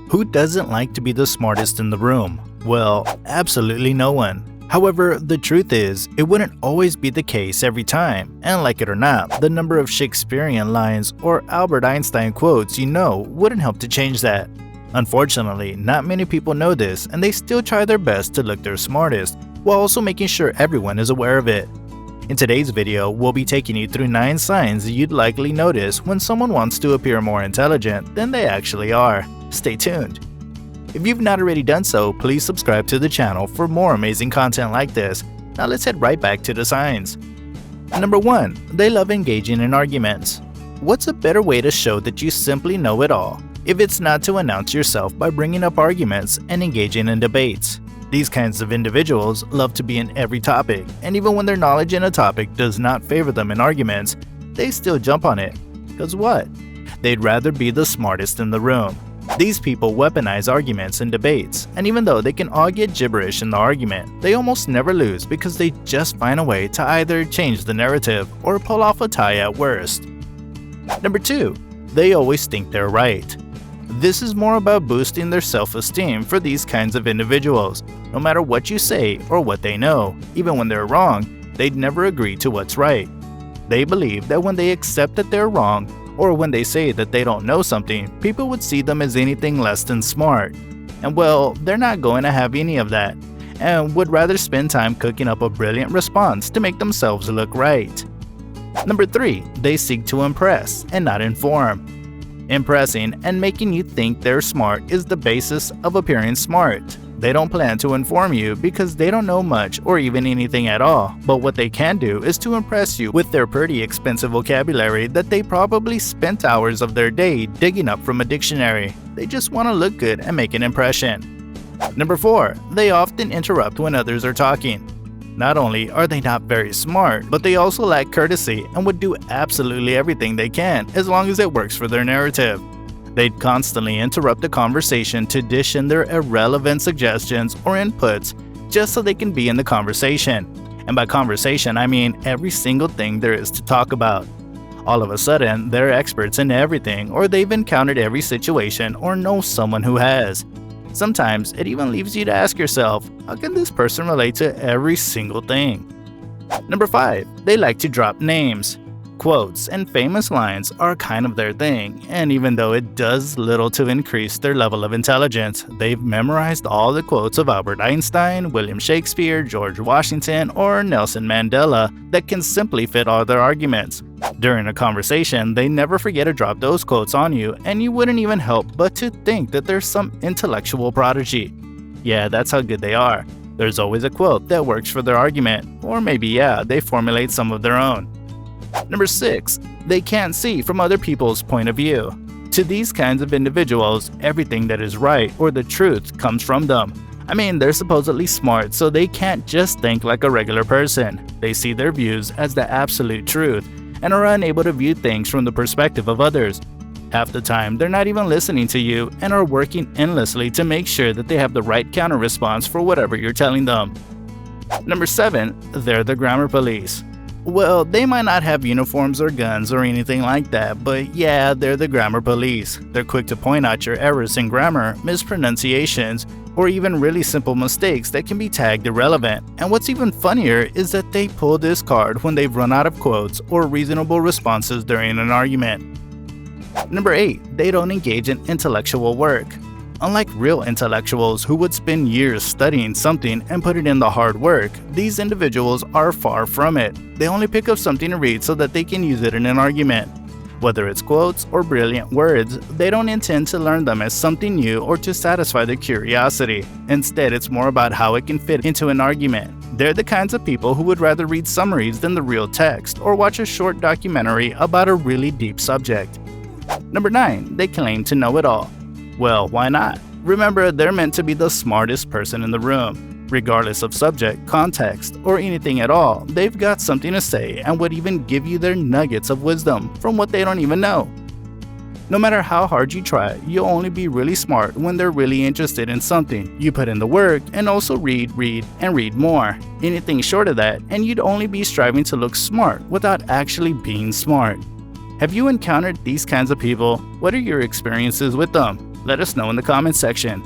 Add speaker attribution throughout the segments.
Speaker 1: Who doesn't like to be the smartest in the room? Well, absolutely no one. However, the truth is, it wouldn't always be the case every time, and like it or not, the number of Shakespearean lines or Albert Einstein quotes you know wouldn't help to change that. Unfortunately, not many people know this, and they still try their best to look their smartest, while also making sure everyone is aware of it. In today's video, we'll be taking you through 9 signs you'd likely notice when someone wants to appear more intelligent than they actually are. Stay tuned. If you've not already done so, please subscribe to the channel for more amazing content like this. Now let's head right back to the signs. Number 1. They love engaging in arguments. What's a better way to show that you simply know it all, if it's not to announce yourself by bringing up arguments and engaging in debates? These kinds of individuals love to be in every topic, and even when their knowledge in a topic does not favor them in arguments, they still jump on it. Cause what? They'd rather be the smartest in the room. These people weaponize arguments and debates, and even though they can all get gibberish in the argument, they almost never lose because they just find a way to either change the narrative or pull off a tie at worst. Number 2. They always think they're right. This is more about boosting their self-esteem for these kinds of individuals. No matter what you say or what they know, even when they're wrong, they'd never agree to what's right. They believe that when they accept that they're wrong, or when they say that they don't know something, people would see them as anything less than smart. And well, they're not going to have any of that, and would rather spend time cooking up a brilliant response to make themselves look right. Number 3. They seek to impress and not inform. Impressing and making you think they're smart is the basis of appearing smart. They don't plan to inform you because they don't know much or even anything at all, but what they can do is to impress you with their pretty expensive vocabulary that they probably spent hours of their day digging up from a dictionary. They just want to look good and make an impression. Number 4. They often interrupt when others are talking. Not only are they not very smart, but they also lack courtesy and would do absolutely everything they can as long as it works for their narrative. They'd constantly interrupt the conversation to dish in their irrelevant suggestions or inputs just so they can be in the conversation. And by conversation, I mean every single thing there is to talk about. All of a sudden, they're experts in everything, or they've encountered every situation or know someone who has. Sometimes it even leaves you to ask yourself, how can this person relate to every single thing? Number 5. They like to drop names. Quotes and famous lines are kind of their thing, and even though it does little to increase their level of intelligence, they've memorized all the quotes of Albert Einstein, William Shakespeare, George Washington, or Nelson Mandela that can simply fit all their arguments. During a conversation, they never forget to drop those quotes on you, and you wouldn't even help but to think that there's some intellectual prodigy. Yeah, that's how good they are. There's always a quote that works for their argument, or maybe they formulate some of their own. Number 6. They can't see from other people's point of view. To these kinds of individuals, everything that is right or the truth comes from them. I mean, they're supposedly smart, so they can't just think like a regular person. They see their views as the absolute truth and are unable to view things from the perspective of others. Half the time, they're not even listening to you and are working endlessly to make sure that they have the right counter response for whatever you're telling them. Number 7. They're the grammar police. Well, they might not have uniforms or guns or anything like that, but yeah, they're the grammar police. They're quick to point out your errors in grammar, mispronunciations, or even really simple mistakes that can be tagged irrelevant. And what's even funnier is that they pull this card when they've run out of quotes or reasonable responses during an argument. Number 8. They don't engage in intellectual work. Unlike real intellectuals who would spend years studying something and put it in the hard work, these individuals are far from it. They only pick up something to read so that they can use it in an argument. Whether it's quotes or brilliant words, they don't intend to learn them as something new or to satisfy their curiosity. Instead, it's more about how it can fit into an argument. They're the kinds of people who would rather read summaries than the real text or watch a short documentary about a really deep subject. Number 9. They claim to know it all. Well, why not? Remember, they're meant to be the smartest person in the room. Regardless of subject, context, or anything at all, they've got something to say and would even give you their nuggets of wisdom from what they don't even know. No matter how hard you try, you'll only be really smart when they're really interested in something. You put in the work and also read, and read more. Anything short of that, and you'd only be striving to look smart without actually being smart. Have you encountered these kinds of people? What are your experiences with them? Let us know in the comment section.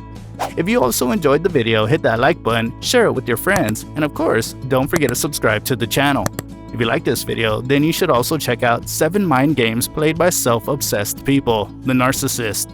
Speaker 1: If you also enjoyed the video, hit that like button, share it with your friends, and of course, don't forget to subscribe to the channel. If you like this video, then you should also check out 7 mind games played by self-obsessed people, the narcissist.